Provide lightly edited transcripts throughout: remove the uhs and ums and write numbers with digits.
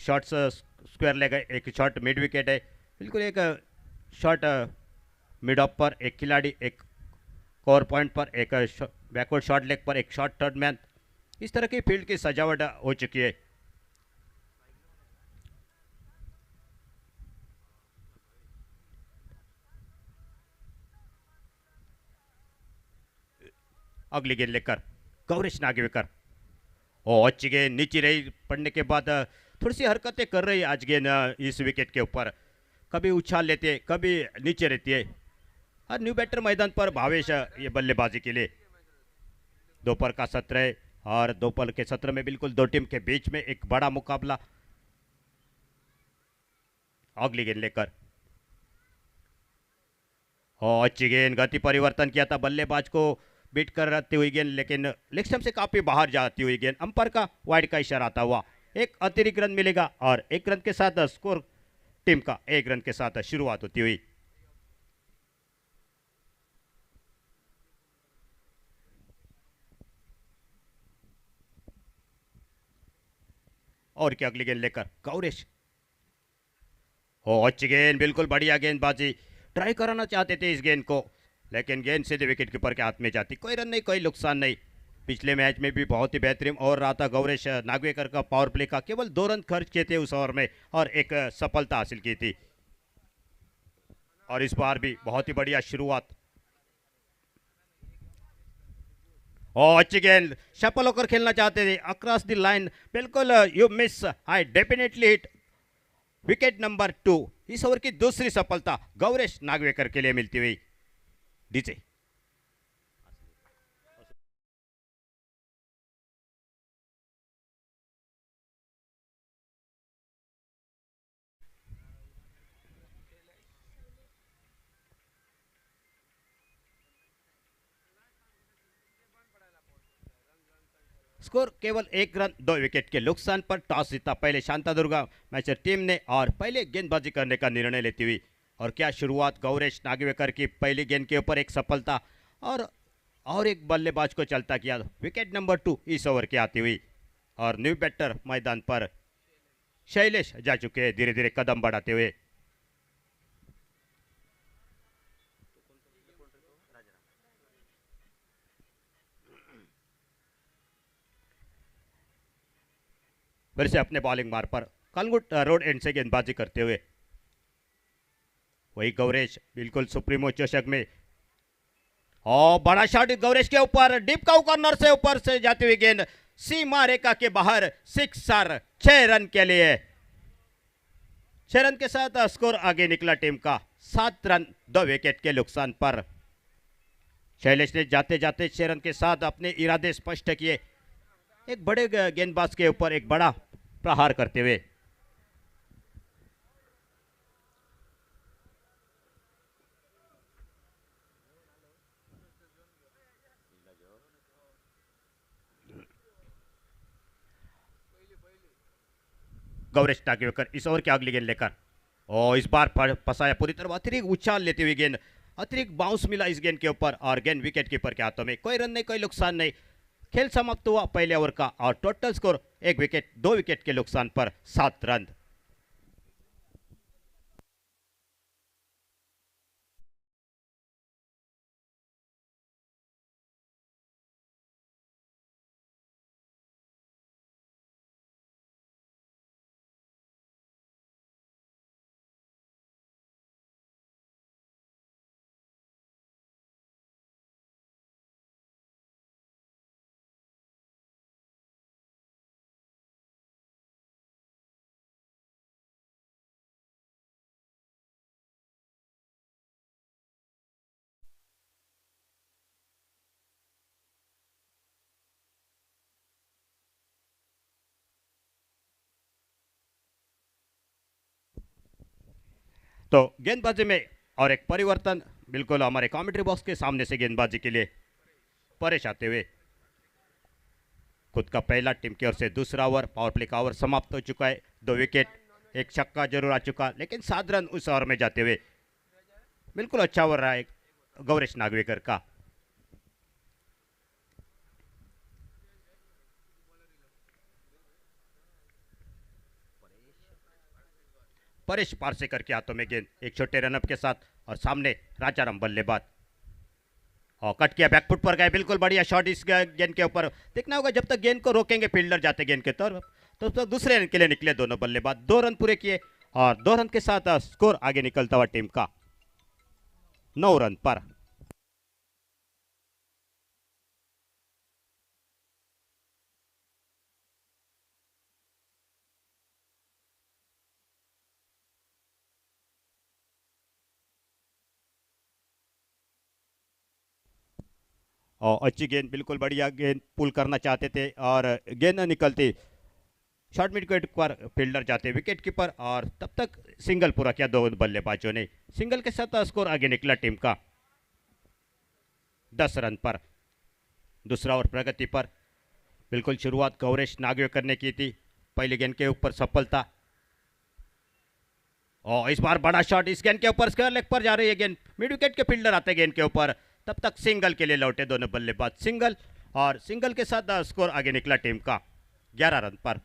Shots square leg है, एक shot mid wicket है, बिल्कुल एक शॉट मिड ऑफ पर एक खिलाड़ी, एक कोर पॉइंट पर एक बैकवर्ड शॉट लेग पर एक शॉट थर्ड मैन। इस तरह की फील्ड की सजावट हो चुकी है। अगली गेंद लेकर गौरीश नागवेकर, ओ अच्छी गेंद नीचे रही, पड़ने के बाद थोड़ी सी हरकतें कर रही है आज गेंद इस विकेट के ऊपर, कभी उछाल लेते हैं, कभी नीचे रहती है। और न्यू बैटर मैदान पर भावेश ये बल्लेबाजी के लिए। दोपहर का सत्र है और दोपहर के सत्र में बिल्कुल दो टीम के बीच में एक बड़ा मुकाबला। अगली गेंद लेकर, और अच्छी गेंद, गति परिवर्तन किया था बल्लेबाज को बीट कर रही हुई गेंद, लेकिन लेग स्टंप से काफी बाहर जाती हुई गेंद, अंपायर का वाइड का इशारा आता हुआ एक अतिरिक्त रन मिलेगा और एक रन के साथ स्कोर टीम का एक रन के साथ शुरुआत होती हुई। और क्या अगली गेंद लेकर गौरेश, ओ अच्छी गेंद, बिल्कुल बढ़िया गेंदबाजी, ट्राई कराना चाहते थे इस गेंद को, लेकिन गेंद सीधे विकेट कीपर के हाथ में जाती, कोई रन नहीं, कोई नुकसान नहीं। पिछले मैच में भी बहुत ही बेहतरीन ओवर रहा था गौरेश नागवेकर का, पावर प्ले का केवल 2 रन खर्च किए थे उस ओवर में और एक सफलता हासिल की थी। और इस बार भी बहुत ही बढ़िया शुरुआत, और अच्छी गेंद, सफल होकर खेलना चाहते थे अक्रॉस द लाइन, बिल्कुल you miss, I definitely hit, wicket number 2। इस ओवर की दूसरी सफलता गौरेश नागवेकर के लिए मिलती हुई। डीजे स्कोर केवल 1 रन 2 विकेट के नुकसान पर टॉस जीता पहले शांतादुर्गा मैचर टीम ने और पहले गेंदबाजी करने का निर्णय लेती हुई। और क्या शुरुआत गौरेश नागवेकर की, पहली गेंद के ऊपर एक सफलता और एक बल्लेबाज को चलता किया, विकेट नंबर 2 इस ओवर की आती हुई। और न्यू बैटर मैदान पर शैलेश जा चुके हैं धीरे धीरे कदम बढ़ाते हुए। फिर से अपने बॉलिंग मार पर कलंगुट रोड एंड से गेंदबाजी करते हुए वही गौरेश, बिल्कुल सुप्रीमो चषक में, और बड़ा शॉट गौरेश के ऊपर, डीप का कॉर्नर से ऊपर से जाती हुई गेंद सीमा रेखा के बाहर, सिक्सर, 6 रन के लिए। 6 रन के साथ स्कोर आगे निकला टीम का, 7 रन 2 विकेट के नुकसान पर। शैलेश ने जाते जाते 6 रन के साथ अपने इरादे स्पष्ट किए, एक बड़े गेंदबाज के ऊपर एक बड़ा प्रहार करते हुए। गौरेश टाकेकर इस ओवर की अगली गेंद लेकर, और इस बार फंसाया पूरी तरह, अतिरिक्त उछाल लेते हुए गेंद, अतिरिक्त बाउंस मिला इस गेंद के ऊपर और गेंद विकेट कीपर के हाथों में, कोई रन नहीं, कोई नुकसान नहीं। खेल समाप्त हुआ पहले ओवर का और टोटल स्कोर 1 विकेट 2 विकेट के नुकसान पर 7 रन। तो गेंदबाजी में और एक परिवर्तन, बिल्कुल हमारे कमेंट्री बॉक्स के सामने से गेंदबाजी के लिए परेश आते हुए, खुद का पहला, टीम की ओर से दूसरा ओवर, पावर प्ले का ओवर समाप्त हो चुका है, 2 विकेट, एक छक्का जरूर आ चुका, लेकिन 7 रन उस ओवर में जाते हुए, बिल्कुल अच्छा ओवर रहा है गौरेश नागवेकर का। परेश पारसेकर के हाथों में गेंद एक छोटे रनअप के साथ और सामने राजाराम बल्लेबाज और कट किया बैकफुट पर गए बिल्कुल बढ़िया शॉट इस गेंद के ऊपर देखना होगा जब तक गेंद को रोकेंगे फील्डर जाते गेंद के तरफ तो दूसरे रन के लिए निकले दोनों बल्लेबाज 2 रन पूरे किए और 2 रन के साथ स्कोर आगे निकलता हुआ टीम का 9 रन पर। और अच्छी गेंद बिल्कुल बढ़िया गेंद पुल करना चाहते थे और गेंद निकलती शॉर्ट मिड विकेट पर फील्डर जाते विकेट कीपर और तब तक सिंगल पूरा किया 2 बल्लेबाजों ने सिंगल के साथ स्कोर आगे निकला टीम का 10 रन पर। दूसरा ओवर प्रगति पर बिल्कुल शुरुआत गौरेश नागवेकर ने की थी पहली गेंद के ऊपर सफलता और इस बार बड़ा शॉट इस गेंद के ऊपर स्क्वायर लेग पर जा रही है गेंद मिड विकेट के फील्डर आते गेंद के ऊपर तब तक सिंगल के लिए लौटे दोनों बल्लेबाज सिंगल और सिंगल के साथ स्कोर आगे निकला टीम का 11 रन पर।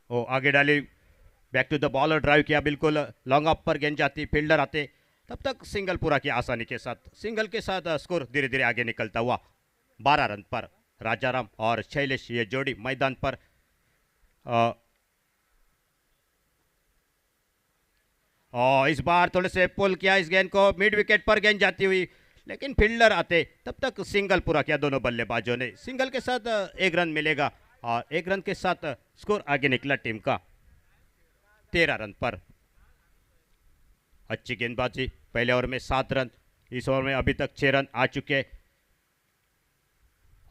ओ आगे डाली back to the bowler drive किया बिल्कुल लॉन्ग ऑफ पर गेंद जाती फील्डर आते तब तक सिंगल पूरा किया आसानी के साथ सिंगल के साथ स्कोर धीरे धीरे आगे निकलता हुआ 12 रन पर। राजाराम और शैलेश ये जोड़ी मैदान पर और इस बार थोड़े से पुल किया इस गेंद को मिड विकेट पर गेंद जाती हुई लेकिन फील्डर आते तब तक सिंगल पूरा किया दोनों बल्लेबाजों ने सिंगल के साथ 1 रन मिलेगा और 1 रन के साथ स्कोर आगे निकला टीम का 13 रन पर। अच्छी गेंदबाजी पहले ओवर में 7 रन इस ओवर में अभी तक 6 रन आ चुके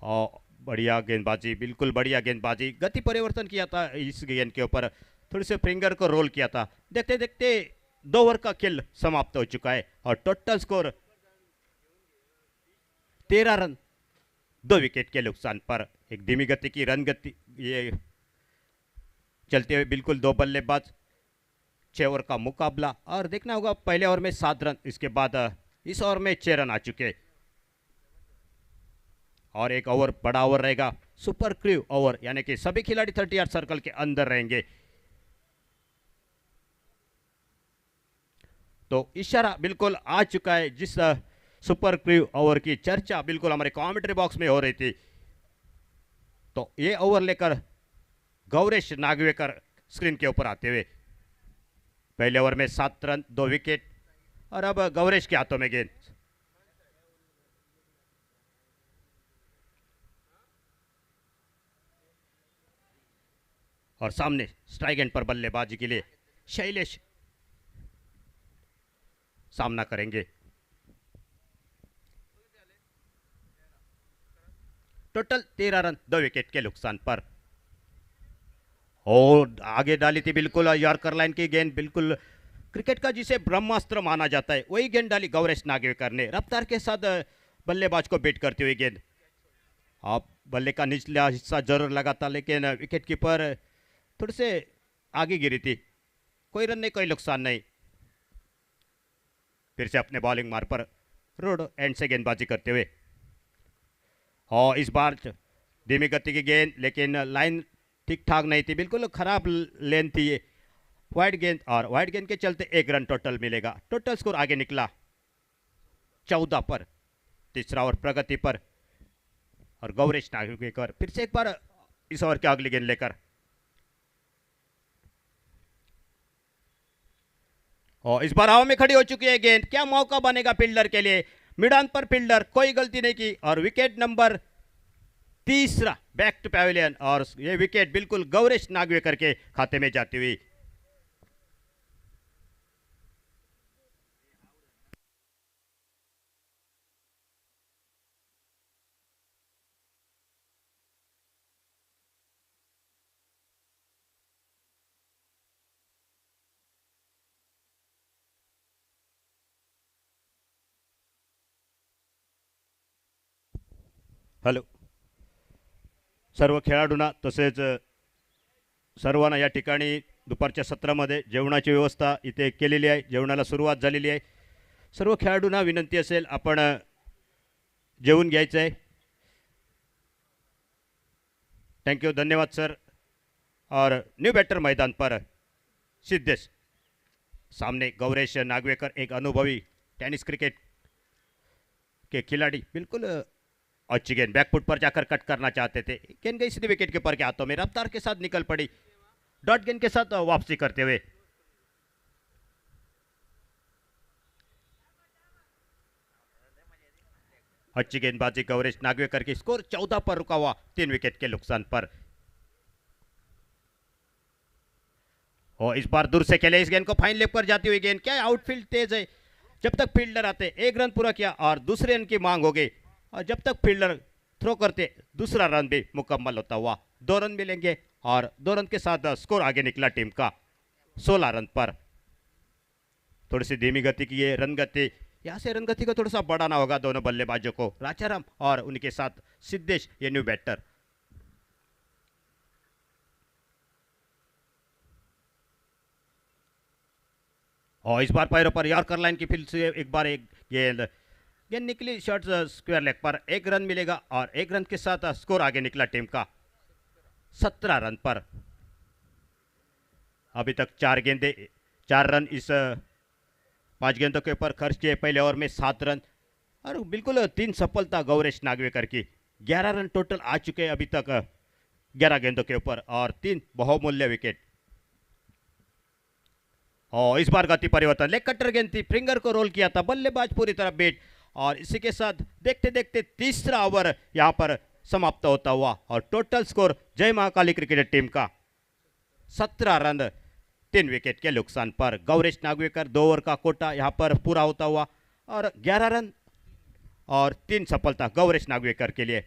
और बढ़िया गेंदबाजी बिल्कुल बढ़िया गेंदबाजी गति परिवर्तन किया था इस गेंद के ऊपर थोड़ी से फिंगर को रोल किया था देखते देखते 2 ओवर का खेल समाप्त हो चुका है और टोटल स्कोर 13 रन 2 विकेट के नुकसान पर। एक धीमी गति की रन गति ये चलते हुए बिल्कुल 2 बल्लेबाज 6 ओवर का मुकाबला और देखना होगा पहले ओवर में 7 रन इसके बाद इस ओवर में 6 रन आ चुके और एक ओवर बड़ा ओवर रहेगा सुपर क्रू ओवर यानी कि सभी खिलाड़ी 30 यार्ड सर्कल के अंदर रहेंगे तो इशारा बिल्कुल आ चुका है जिस सुपर क्रू ओवर की चर्चा बिल्कुल हमारे कमेंट्री बॉक्स में हो रही थी तो ये ओवर लेकर गौरेश नागवेकर स्क्रीन के ऊपर आते हुए पहले ओवर में 7 रन 2 विकेट और अब गौरेश के हाथों में गेंद और सामने स्ट्राइक एंड पर बल्लेबाजी के लिए शैलेश सामना करेंगे। टोटल 13 रन 2 विकेट के नुकसान पर और आगे डाली थी बिल्कुल यॉर्कर लाइन की गेंद बिल्कुल क्रिकेट का जिसे ब्रह्मास्त्र माना जाता है वही गेंद डाली गौरेश नागवेकर ने रफ्तार के साथ बल्लेबाज को बीट करती हुई गेंद आप बल्ले का निचला हिस्सा जरूर लगा था लेकिन विकेट कीपर थोड़े से आगे गिरी थी कोई रन नहीं कोई नुकसान नहीं फिर से अपने बॉलिंग मार पर रोड एंड से गेंदबाजी करते हुए और इस बार धीमी गति की गेंद लेकिन लाइन ठीक ठाक नहीं थी बिल्कुल खराब लेन थी ये वाइड गेंद और वाइड गेंद के चलते 1 रन टोटल मिलेगा टोटल स्कोर आगे निकला 14 पर। तीसरा ओवर प्रगति पर और गौरेश नागवेकर फिर से एक बार इस ओवर की अगली गेंद लेकर और इस बार हवा में खड़ी हो चुकी है गेंद क्या मौका बनेगा फील्डर के लिए मिडान पर फील्डर कोई गलती नहीं की और wicket number 3 back to pavilion और ये विकेट बिल्कुल गौरेश नागवेकर के खाते में जाती हुई हॅलो सर्व खेळाडूंना तसेच सर्वांना या ठिकाणी दुपारच्या सत्रामध्ये जेवणाची व्यवस्था इथे केलेली आहे जेवणाला सुरुवात झालेली आहे सर्व खेळाडूंना विनंती असेल आपण जेवून घ्यायचं आहे. थैंक यू, धन्यवाद सर. और न्यू बैटर मैदान पर सिद्धेश, सामने गौरेश नागवेकर, एक अनुभवी टेनिस क्रिकेट के खिलाड़ी. बिल्कुल अच्छी गेंद बैकफुट पर जाकर कट करना चाहते थे. गेंद गई सीधे विकेट कीपर के हाथों में, रफ्तार के साथ निकल पड़ी डॉट गेंद के साथ वापसी करते हुए. अच्छी गेंदबाजी गौरेश नागवेकर की. स्कोर 14 पर रुका हुआ 3 विकेट के नुकसान पर. और इस बार दूर से खेले इस गेंद को, फाइन लेप पर जाती हुई गेंद. क्या आउटफील्ड तेज है. जब तक फील्डर आते एक रन पूरा किया और दूसरे रन की मांग हो गई, और जब तक फील्डर थ्रो करते दूसरा रन भी मुकम्मल होता हुआ 2 रन मिलेंगे. और 2 रन के साथ स्कोर आगे निकला टीम का 16 रन पर. थोड़ी सी धीमी गति की है रन गति. यहाँ से रन गति को थोड़ा सा बढ़ाना होगा दोनों बल्लेबाजों को, राजाराम और उनके साथ सिद्धेश, ये न्यू बैटर. और इस बार पैरों पर यॉर्कर लाइन की फील्ड से एक बार एक गेंद गेंद निकली शॉर्ट स्क्वायर लेग पर. 1 रन मिलेगा और 1 रन के साथ स्कोर आगे निकला टीम का 17 रन पर. अभी तक 4 रन इस 5 गेंदों के ऊपर खर्च किए. पहले ओवर में 7 रन और बिल्कुल 3 सफलता गौरेश नागवेकर की. 11 रन टोटल आ चुके हैं अभी तक 11 गेंदों के ऊपर और 3 बहुमूल्य विकेट. और इस बार गति परिवर्तन, लेग कटर गेंद थी, फिंगर को रोल किया था, बल्लेबाज पूरी तरह बेट. और इसी के साथ देखते देखते तीसरा ओवर यहां पर समाप्त होता हुआ और टोटल स्कोर जय महाकाली क्रिकेट टीम का 17 रन 3 विकेट के नुकसान पर. गौरेश नागवेकर 2 ओवर का कोटा यहां पर पूरा होता हुआ और 11 रन और 3 सफलता गौरेश नागवेकर के लिए.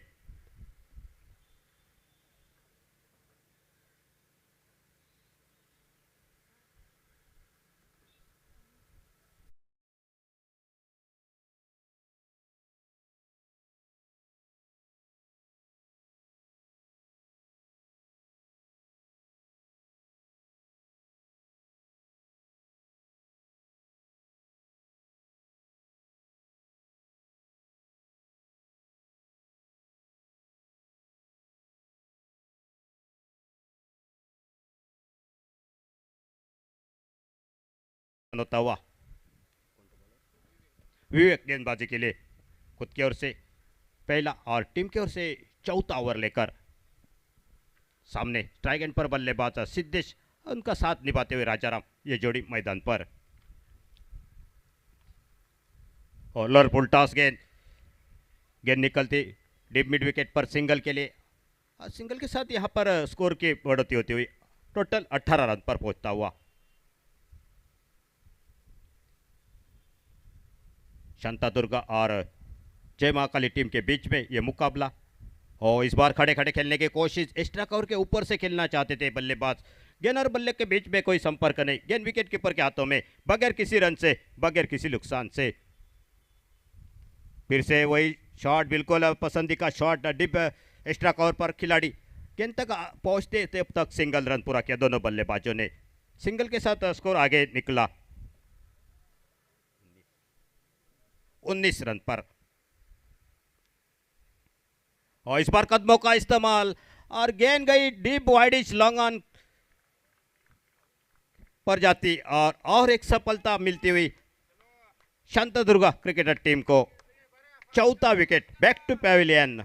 होता हुआ विवेक गेंदबाजी के लिए खुद की ओर से पहला और टीम की ओर से चौथा ओवर लेकर सामने स्ट्राइक एंड पर बल्लेबाज सिद्धेश, उनका साथ निभाते हुए राजाराम, ये जोड़ी मैदान पर. और लोअर फुल टॉस गेंद गेंद निकलती डीप मिड विकेट पर सिंगल के लिए. और सिंगल के साथ यहां पर स्कोर की बढ़ोतरी होती हुई टोटल 18 रन पर पहुंचता हुआ. शांता दुर्गा और जय महाकाली टीम के बीच में ये मुकाबला. और इस बार खड़े खड़े खेलने की कोशिश, एक्स्ट्रा कवर के ऊपर से खेलना चाहते थे बल्लेबाज. गेंद और बल्ले के बीच में कोई संपर्क नहीं, गेंद विकेट कीपर के हाथों में बगैर किसी रन से, बगैर किसी नुकसान से. फिर से वही शॉट, बिल्कुल पसंदी का शॉट, डिप एक्स्ट्रा कवर पर खिलाड़ी गेंद तक पहुंचते तब तक सिंगल रन पूरा किया दोनों बल्लेबाजों ने. सिंगल के साथ स्कोर आगे निकला 19 रन पर. और इस बार कदमों का इस्तेमाल और गेंद गई डीप वाइडिश लॉन्ग ऑन पर जाती और एक सफलता मिलती हुई शांता दुर्गा क्रिकेटर टीम को. चौथा wicket, back to pavilion.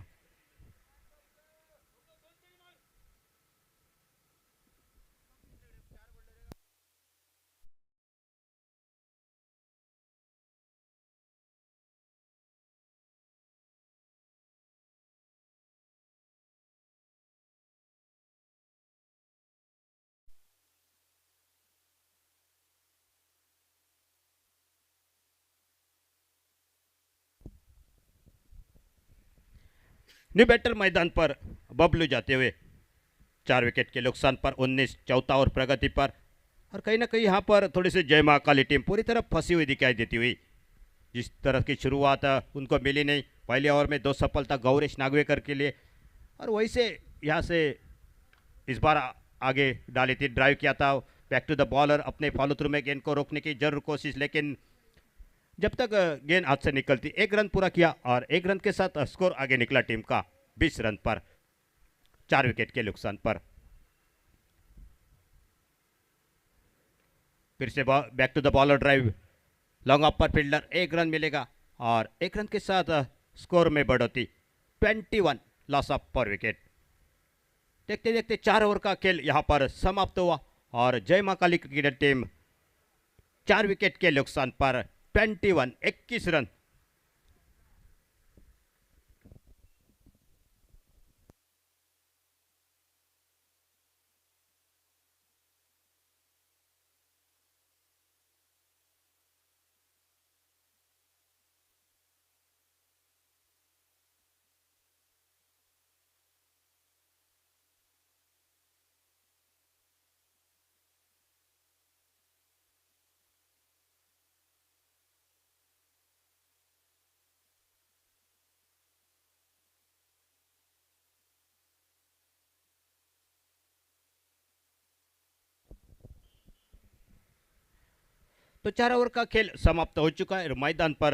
New batter मैदान पर बबलू जाते हुए 4 विकेट के नुकसान पर 19, चौथा और प्रगति पर. और कहीं ना कहीं यहाँ पर थोड़ी सी जय महाकाली टीम पूरी तरह फंसी हुई दिखाई देती हुई. जिस तरह की शुरुआत उनको मिली नहीं, पहले ओवर में 2 सफलता गौरेश नागवेकर के लिए. और वहीं से यहाँ से इस बार आगे डाली थी, ड्राइव किया था बैक टू द बॉलर, अपने फॉलो थ्रू में गेंद को रोकने की जरूर कोशिश, लेकिन जब तक गेंद हाथ से निकलती, एक रन पूरा किया और एक रन के साथ स्कोर आगे निकला टीम का 20 रन पर, 4 विकेट के नुकसान पर। फिर से back to the bowler drive, long off पर फील्डर, एक रन मिलेगा और एक रन के साथ स्कोर में बढ़ोती 21, लॉस ऑफ पर विकेट। देखते देखते 4 ओवर का खेल यहां पर समाप्त हुआ और जय मां काली क्रिकेट टीम 4 विकेट के नुकसान पर 21 रन। तो 4 ओवर का खेल समाप्त हो चुका है। मैदान पर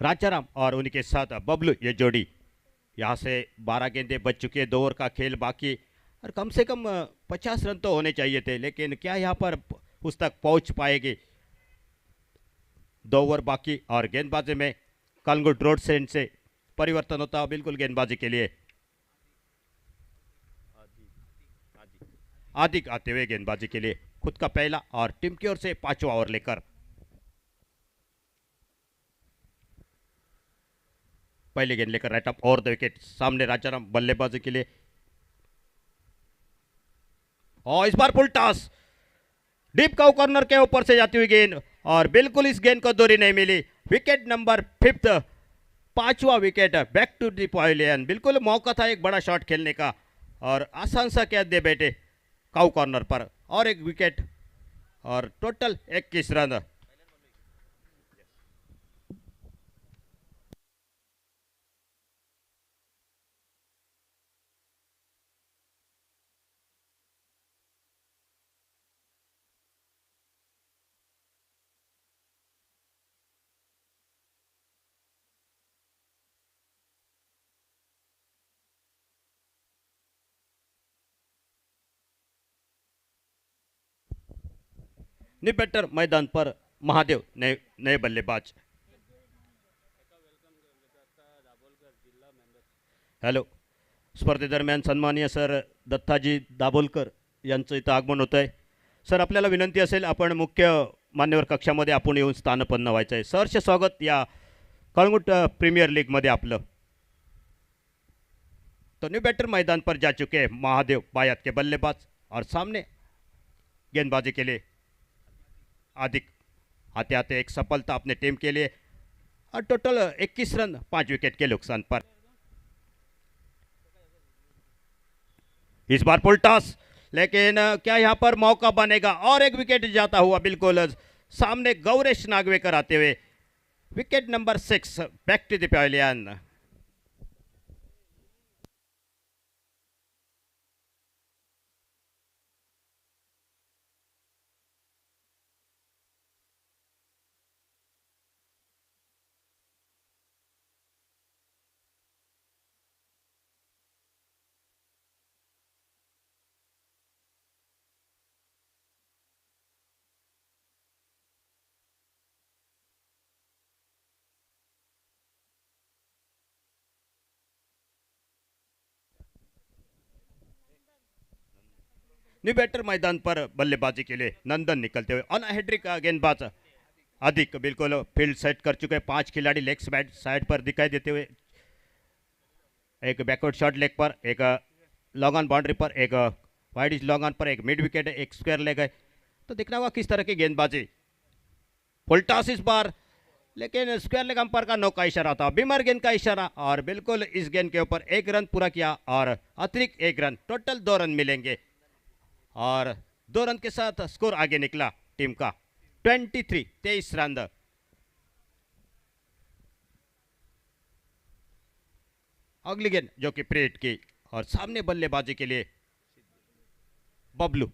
राजाराम और उनके साथ बबलू, ये जोड़ी, यहाँ से 12 गेंदें बच चुकी है, 2 ओवर का खेल बाकी और कम से कम 50 रन तो होने चाहिए थे, लेकिन क्या यहाँ पर उस तक पहुँच पाएगी। 2 ओवर बाकी और गेंदबाजी में कलंगुट रोड सेंड से परिवर्तन होता है बिल्कुल गेंदबाजी के लिए। आदिक आते हुए गेंदबाजी के लिए, खुद का पहला और टीम की ओर से 5वां ओवर लेकर। पहले गेंद लेकर राइट अप और 2 विकेट, सामने राजाराम बल्लेबाजी के लिए और इस बार full toss, deep cow corner के ऊपर से जाती हुई गेंद और बिल्कुल इस गेंद को दूरी नहीं मिली। विकेट नंबर 5, 5वां wicket, back to the pavilion. बिल्कुल मौका था एक बड़ा शॉट खेलने का और आसान सा कैच दे बैठे काउ कॉर्नर पर और एक विकेट और टोटल 21 रन। बैटर मैदान पर महादेव, नए बल्लेबाज। हॅलो, स्पर्धेदरम्यान सन्माननीय सर दत्ताजी दाभोलकर यांचं इथं आगमन होतं आहे। सर, आपल्याला विनंती असेल आपण मुख्य मान्यवर कक्षामध्ये आपण येऊन स्थानपन्न व्हायचं आहे। सहर्ष स्वागत या कळंगुट प्रीमियर लीगमध्ये आपलं। तो न्यू बैटर मैदान पर जा चुके हैं महादेव, बायात के बल्लेबाज और सामने गेंदबाजी के लिए आदिक। आते आते एक सफलता अपने टीम के लिए और टोटल 21 रन 5 विकेट के नुकसान पर। इस बार फुल टॉस, लेकिन क्या यहां पर मौका बनेगा और एक विकेट जाता हुआ बिल्कुल सामने गौरेश नागवेकर आते हुए। Wicket number 6, back to the pavilion. New batter मैदान पर बल्लेबाजी के लिए नंदन निकलते हुए। ऑन हेड्रिक गेंदबाज अधिक बिल्कुल फील्ड सेट कर चुके हैं। 5 खिलाड़ी लेग साइड पर दिखाई देते हुए, एक बैकवर्ड शॉट लेग पर, एक लॉन्ग ऑन बाउंड्री पर, एक वाइड इज लॉन्ग ऑन पर, एक मिड विकेट है, एक स्क्वायर लेग है। तो देखना होगा किस तरह की गेंदबाजी। फुल टॉस इस बार, लेकिन स्क्वायर लेग अंपायर का नो का इशारा था, बीमर गेंद का इशारा और बिल्कुल इस गेंद के ऊपर 1 रन पूरा किया और अतिरिक्त 1 रन, टोटल 2 रन मिलेंगे और 2 रन के साथ स्कोर आगे निकला टीम का 23 रन। अगली गेंद जो कि प्रेट की और सामने बल्लेबाजी के लिए बबलू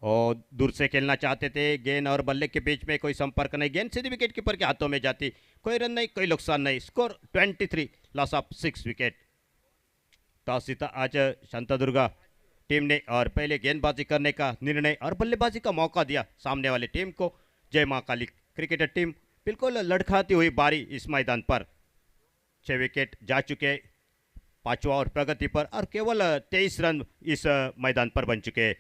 और दूर से खेलना चाहते थे, गेंद और बल्ले के बीच में कोई संपर्क नहीं, गेंद सीधी विकेट कीपर के हाथों में जाती, कोई रन नहीं, कोई नुकसान नहीं। Score 23, loss of 6 wicket. Toss जीता आज शांतादुर्गा टीम ने और पहले गेंदबाजी करने का निर्णय और बल्लेबाजी का मौका दिया सामने वाली टीम को। जय मां काली क्रिकेट टीम बिल्कुल लड़खड़ाती हुई बारी इस मैदान पर। 6 विकेट जा चुके, 5वां और प्रगति पर, और केवल 23 रन इस मैदान पर बन चुके हैं।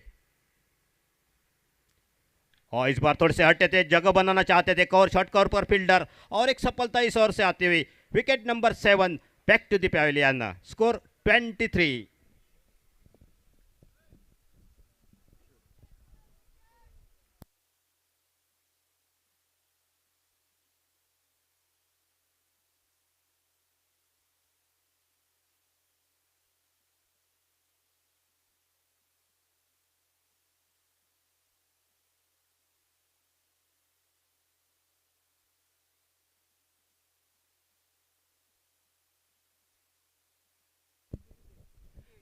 और इस बार थोड़े से हटे थे, जगह बनाना चाहते थे, कवर शॉट कवर पर फील्डर, और एक सफलता इस ओर से आती हुई। Wicket number 7 back to the pavilion. Score 23।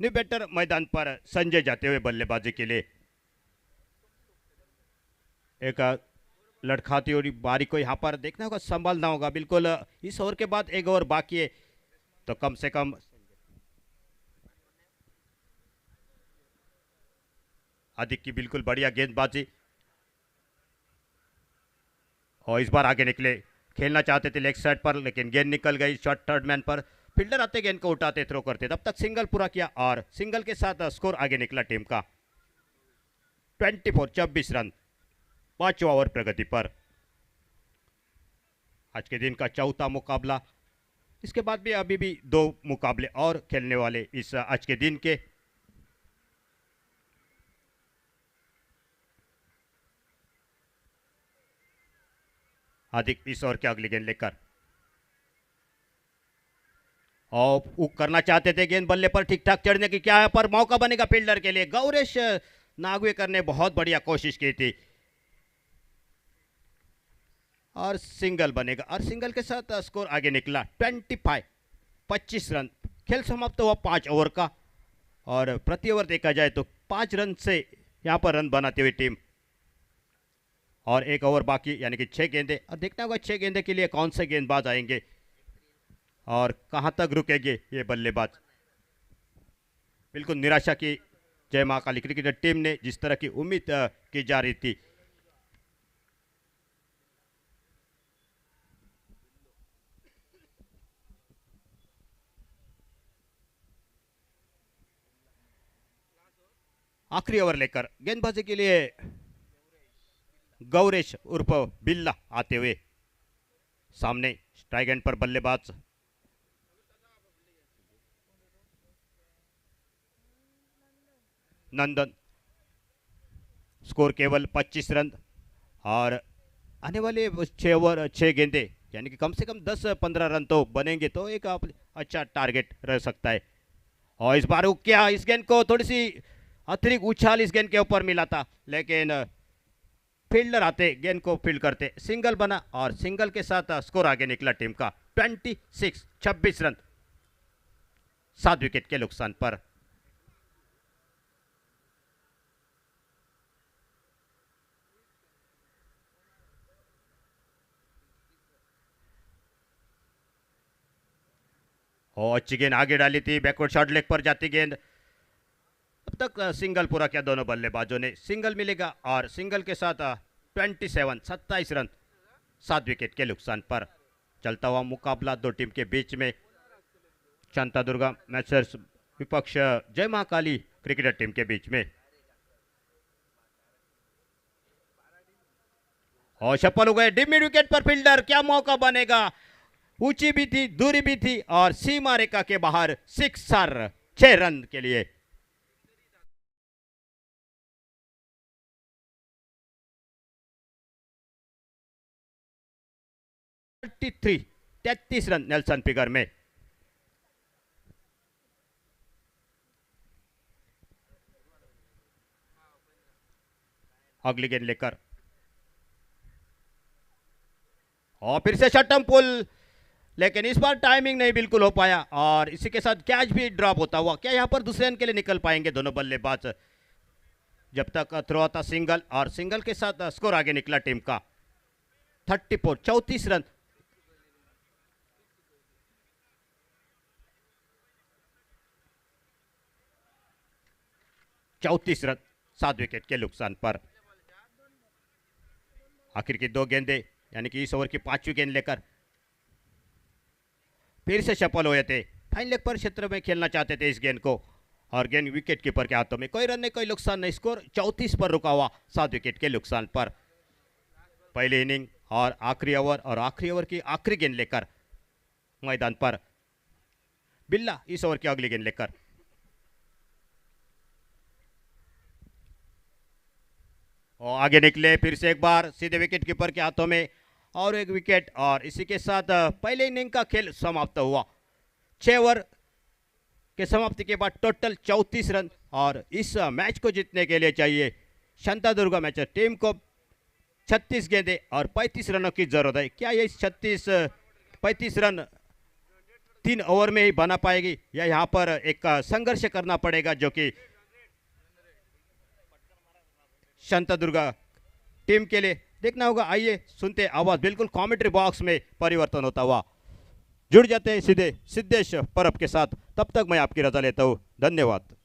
New batter मैदान पर संजय जाते हुए बल्लेबाजी के लिए। एक लड़खाती हुई बारी को यहाँ पर देखना होगा, संभालना होगा बिल्कुल। इस ओवर के बाद एक ओवर बाकी है, तो कम से कम अधिक की बिल्कुल बढ़िया गेंदबाजी। और इस बार आगे निकले, खेलना चाहते थे लेग साइड पर, लेकिन गेंद निकल गई शॉर्ट थर्ड मैन पर। फील्डर आते गेंद को उठाते, थ्रो करते, तब तक सिंगल पूरा किया, और सिंगल के साथ स्कोर आगे निकला टीम का 24 रन 5वां ओवर प्रगति पर। आज के दिन का चौथा मुकाबला, इसके बाद भी अभी भी 2 मुकाबले और खेलने वाले इस आज के दिन के। अधिक इस ओवर के अगली गेंद लेकर, और वो करना चाहते थे गेंद बल्ले पर ठीक ठाक चढ़ने की, क्या है पर मौका बनेगा फील्डर के लिए। गौरेश नागवेकर ने बहुत बढ़िया कोशिश की थी, और सिंगल बनेगा, और सिंगल के साथ स्कोर आगे निकला 25 रन। खेल समाप्त हुआ 5 ओवर का, और प्रति ओवर देखा जाए तो 5 रन से यहां पर रन बनाती हुई टीम। और एक ओवर बाकी, यानी कि 6 गेंदे, और देखना होगा 6 गेंदे के लिए कौन से गेंदबाज आएंगे और कहां तक रुकेंगे ये बल्लेबाज। बिल्कुल निराशा की जय मां काली क्रिकेट टीम ने, जिस तरह की उम्मीद की जा रही थी। आखिरी ओवर लेकर गेंदबाजी के लिए गौरेश उर्फ बिल्ला आते हुए सामने। स्ट्राइक एंड पर बल्लेबाज नंदन। स्कोर केवल 25 रन, और आने वाले 6 ओवर 6 गेंदे, यानी कि कम से कम 10-15 रन तो बनेंगे, तो एक अच्छा टारगेट रह सकता है। और इस बार क्या, इस गेंद को थोड़ी सी अतिरिक्त उछाल इस गेंद के ऊपर मिला था, लेकिन फील्डर आते गेंद को फील्ड करते, सिंगल बना, और सिंगल के साथ स्कोर आगे निकला टीम का 26 रन 7 विकेट के नुकसान पर। और अच्छी गेंद आगे डाली थी, बैकवर्ड शॉट लेग पर जाती गेंद। अब तक सिंगल पूरा किया दोनों बल्लेबाजों ने, सिंगल मिलेगा, और सिंगल के साथ 27 रन 7 विकेट के नुकसान पर। चलता हुआ मुकाबला 2 टीम के बीच में, शांतादुर्गा मैचर्स विपक्ष जय महाकाली क्रिकेट टीम के बीच में। और सफल हो गए डीप मिड विकेट पर फील्डर, क्या मौका बनेगा, ऊंची भी थी, दूरी भी थी, और सीमा रेखा के बाहर 6 रन के लिए। थ्री 33 रन नेल्सन फिगर में। अगली गेंद लेकर, और फिर से शॉर्ट पुल, लेकिन इस बार टाइमिंग नहीं बिल्कुल हो पाया, और इसी के साथ कैच भी ड्रॉप होता हुआ। क्या यहां पर दूसरे रन के लिए निकल पाएंगे दोनों बल्लेबाज? जब तक थ्रो आता सिंगल, और सिंगल के साथ स्कोर आगे निकला टीम का 34, 34 रन। चौतीस रन 7 विकेट के नुकसान पर। आखिर की 2 गेंदे, यानी कि इस ओवर की 5वीं गेंद लेकर फिर से सफल हुए थे। फाइन लेग पर क्षेत्र में खेलना चाहते थे इस गेंद को, और गेंद विकेट कीपर के हाथों में। कोई रन नहीं, कोई नुकसान नहीं। स्कोर 34 पर रुका हुआ 7 विकेट के नुकसान पर। पहली इनिंग और आखिरी ओवर, और आखिरी ओवर की आखिरी गेंद लेकर मैदान पर बिल्ला इस ओवर की अगली गेंद लेकर। और आगे निकले फिर से एक बार, सीधे विकेट कीपर के हाथों में, और एक विकेट। और इसी के साथ पहले इनिंग का खेल समाप्त हुआ। 6 ओवर के समाप्ति के बाद टोटल 34 रन, और इस मैच को जीतने के लिए चाहिए शांतादुर्गा मैच टीम को 36 गेंदे और 35 रनों की जरूरत है। क्या ये 35 रन 3 ओवर में ही बना पाएगी, या यहाँ पर एक संघर्ष करना पड़ेगा, जो कि शांतादुर्गा टीम के लिए देखना होगा। आइए सुनते आवाज, बिल्कुल कमेंट्री बॉक्स में परिवर्तन होता हुआ। जुड़ जाते हैं सीधे सिद्धेश परब के साथ। तब तक मैं आपकी रजा लेता हूं, धन्यवाद।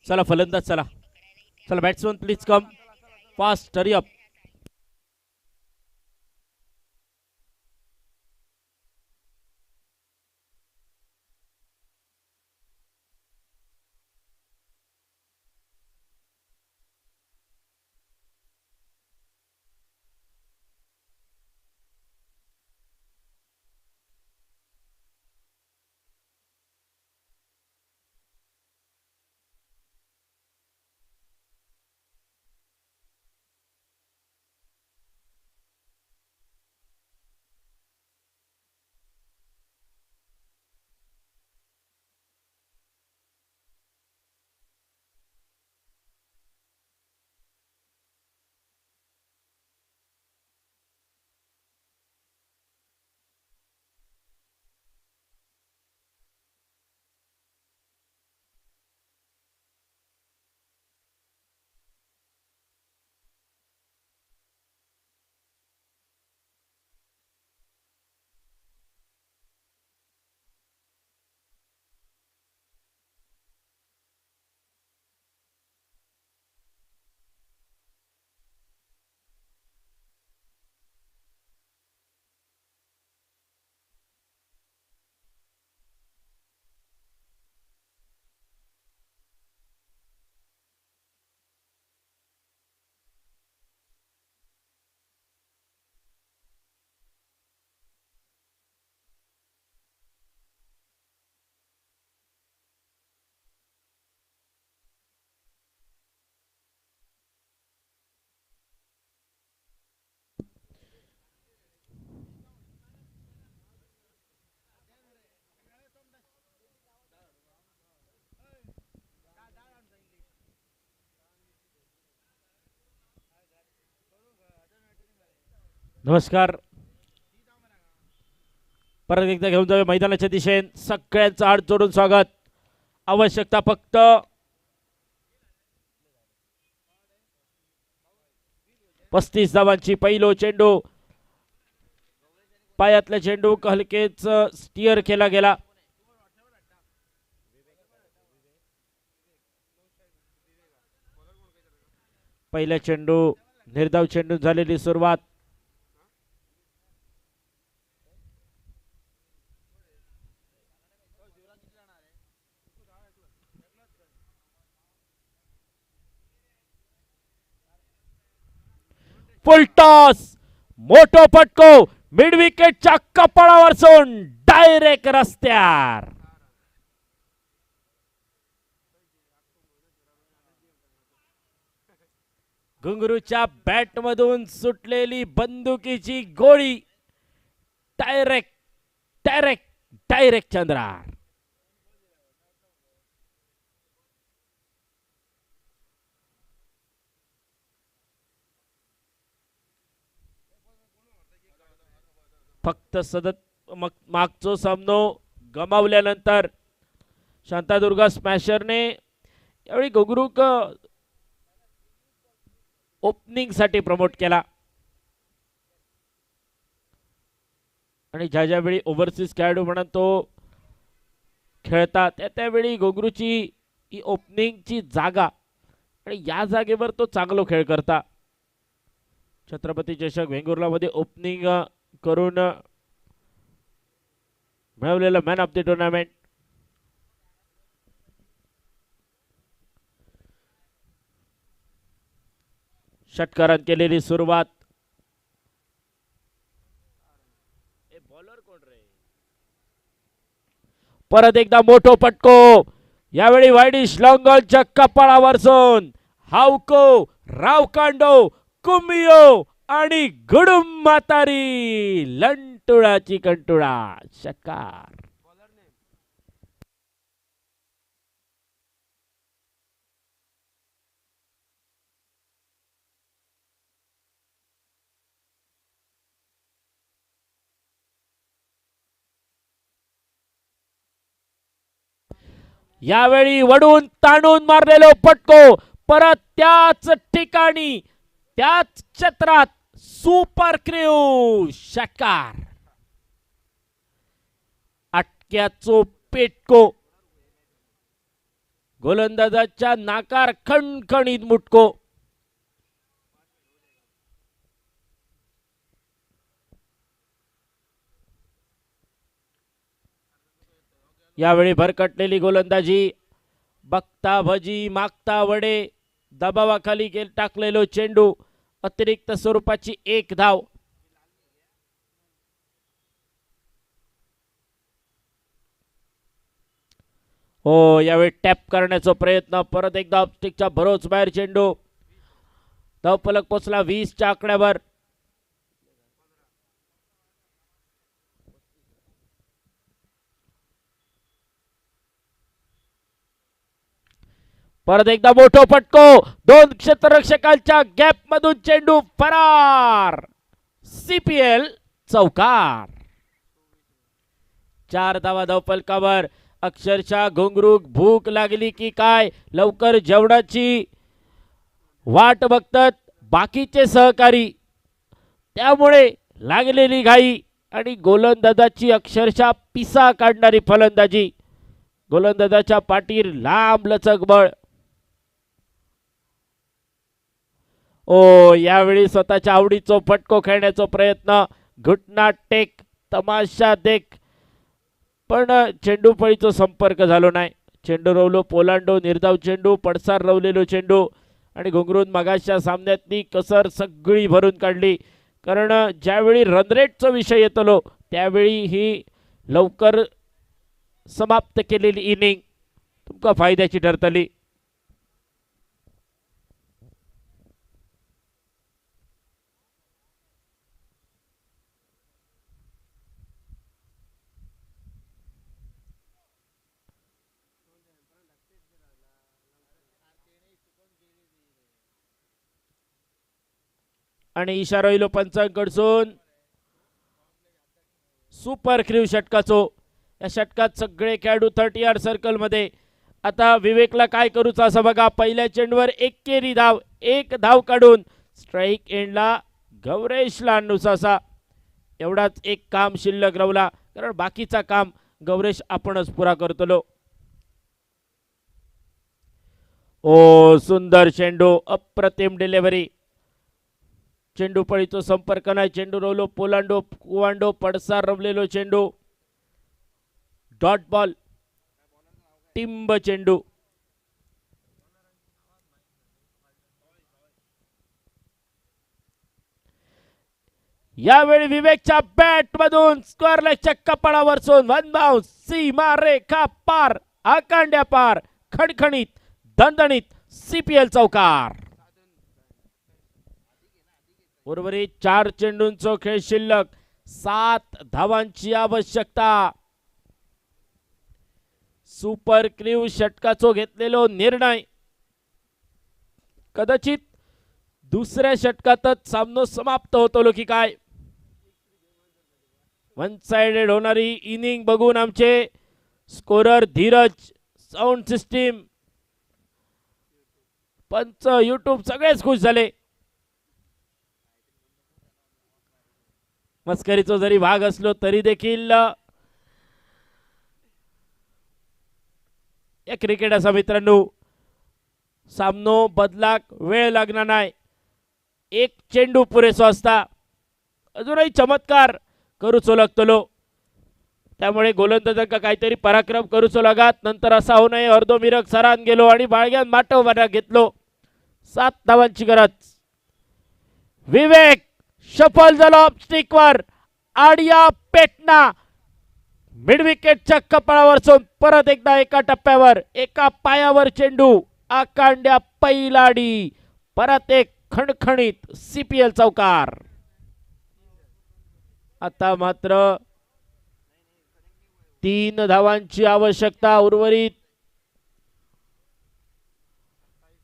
चला फलंदाज, चला चला batsman please come fast, hurry up. नमस्कार. परत एकदा घेऊन जाऊया मैदानाच्या दिशेन. सगळ्यांचं हात जोडून स्वागत. आवश्यकता फक्त 35 धावांची. पहिलो चेंडू पायातला चेंडू हलकेच स्टिअर केला गेला. पहिल्या चेंडू निर्धाव चेंडू झालेली सुरुवात. Full toss. मोठो फटको मिड विकेटच्या कपाळावर सोन डायरेक्ट रस्त्यावर. घुंगरूच्या बॅट मधून सुटलेली बंदुकीची गोळी डायरेक्ट डायरेक्ट डायरेक्ट चंद्रार. फक्त मागचो सामनो गमावल्यानंतर शांतादुर्गा स्मॅशरने यावेळी घुंगरूक ओपनिंग साठी प्रमोट केला आणि ज्या ज्यावेळी ओव्हरसीज खेळाडू म्हणून तो खेळता त्यावेळी घुंगरूची ही ओपनिंगची जागा आणि या जागेवर तो चांगला खेळ करता. छत्रपती चषक वेंगुर्ला मध्ये ओपनिंग करून मिळवलेलं मॅन ऑफ द टुर्नामेंट. षटकारात केलेली सुरुवात. बॉलर कोण रे. परत एकदा मोठो फटको. यावेळी वाईडिश लॉंगॉलच्या कपाळावर सोन हावको रावकांडो कुमियो आणि गुडुम म्हातारी लंटुळाची कंटुळा. षटकार. यावेळी वडून ताणून मारलेलो फटको. परत त्याच ठिकाणी त्याच क्षेत्रात सुपर क्रू. षटकार. अटक्याचो पेटको. गोलंदाजाच्या नाकार खणखणीत मुटको. यावेळी भरकटलेली गोलंदाजी. बघता भजी मागता वडे. दबावाखाली टाकलेलो चेंडू. अतिरिक्त स्वरूपाची एक धाव. हो यावेळी टॅप करण्याचा प्रयत्न. परत एकदा ऑप्स्टिकच्या भरोच बाहेर चेंडू. धावफलक पोचला 20 च्या आकड्यावर. परत एकदा मोठो फटको. दोन क्षेत्ररक्षकांच्या गॅप मधून चेंडू फरार. CPL चौकार. 4 धावा धावफलकावर. अक्षरशः घुंगरूक भूक लागली की काय लवकर जेवणाची वाट बघतात बाकीचे सहकारी. त्यामुळे लागलेली घाई आणि गोलंदाजाची अक्षरशः पिसा काढणारी फलंदाजी. गोलंदाजाच्या पाठीवर लांब लचक बळ. यावेळी स्वतःच्या आवडीचा फटको खेळण्याचा प्रयत्न. घुटना टेक तमाशा देख पण चेंडू फळीचा संपर्क झालो नाही. चेंडू रवलो पोलांडो. निर्धाव चेंडू. पडसार रवलेलो चेंडू आणि घुंगरून मगाच्या सामन्यातली कसर सगळी भरून काढली. कारण ज्यावेळी रनरेटचा विषय येतलो त्यावेळी ही लवकर समाप्त केलेली इनिंग तुमका फायद्याची ठरतली. आणि इशारा येलो पंचांकडसून सुपर क्रीव षटकाचो. या षटकात सगळे खेळाडू 30 यार्ड सर्कल मध्ये. आता विवेकला काय करूचा असं बघा. पहिल्या चेंडूवर एकेरी धाव, एक धाव काढून स्ट्राईक एंडला गौरेशला आणूचा असा. एवढाच एक काम शिल्लक रावला, कारण बाकीचा काम गौरेश आपणच पुरा करतलो. ओ सुंदर चेंडू, अप्रतिम डिलिव्हरी. चेंडू पळीचो संपर्क नाही. चेंडू रोवलो पोलांडो कुवांडो, पडसार रवलेलो चेंडू. डॉट बॉल, टिंब चेंडू. यावेळी विवेकच्या बॅट मधून स्क्वेअर लेगच्या कपाळावरसून वन बाउन्स, सीमा रेखा पार, आकांड्या पार, खणखणीत दणदणीत CPL चौकार. उर्वरित 4 चेंडूंचो खेळ शिल्लक, 7 धावांची आवश्यकता. सुपर क्रीव षटकाचो घेतलेलो निर्णय कदाचित दुसऱ्या षटकातच सामनो समाप्त होतो की काय. वन साइडेड होणारी इनिंग बघून आमचे स्कोरर धीरज, साऊंड सिस्टीम, पंच, यूट्यूब सगळेच खुश झाले. मस्करीचो जरी भाग असलो तरी देखील या क्रिकेट असा मित्रांनो, सामनो बदलाक वेळ लागणार नाही. एक चेंडू पुरेसो असता. अजूनही चमत्कार करूचो लागतलो. त्यामुळे गोलंदाजांका काहीतरी पराक्रम करूचो लागात. नंतर असा होऊ नये. अर्धो मिरक सरान गेलो आणि बाळग्यान माटव बऱ्या घेतलो. 7 धावांची गरज. विवेक शफल झालो ऑफस्टिकवर. आडिया पेटना मिड विकेटच्या कपाळावरसून परत एकदा एका टप्प्यावर, एका पायावर चेंडू, आकांड्या पैलाडी, परत एक खणखणीत CPL चौकार. आता मात्र 3 धावांची आवश्यकता उर्वरित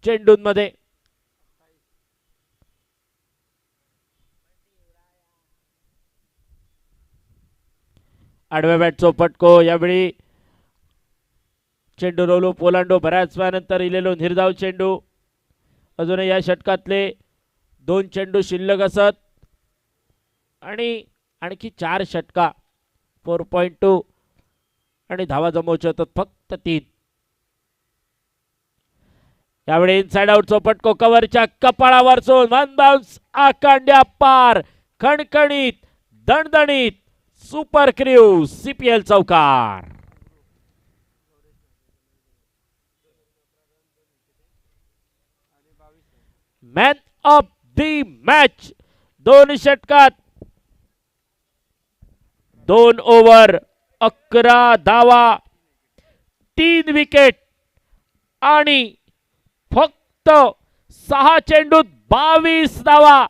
चेंडूंमध्ये. आडव्या बॅटचो फटको. यावेळी चेंडू रोवलो पोलांडो. बऱ्याच वेळानंतर इलेलो निर्धाव चेंडू. अजूनही या षटकातले 2 चेंडू शिल्लक असत आणि आणखी 4 षटका. 4.2 आणि धावा जमवचे होतात फक्त 3. यावेळी इनसाइड आउटचो फटको कव्हरच्या कपाळावरचून वन बाउन्स, आकांड्या पार, खणखणीत दणदणीत सुपर क्रीव CPL चौकार. Man of the match. 2 षटकात 2 ओव्हर 11 धावा, 3 विकेट आणि फक्त 6 चेंडूत 22 धावा.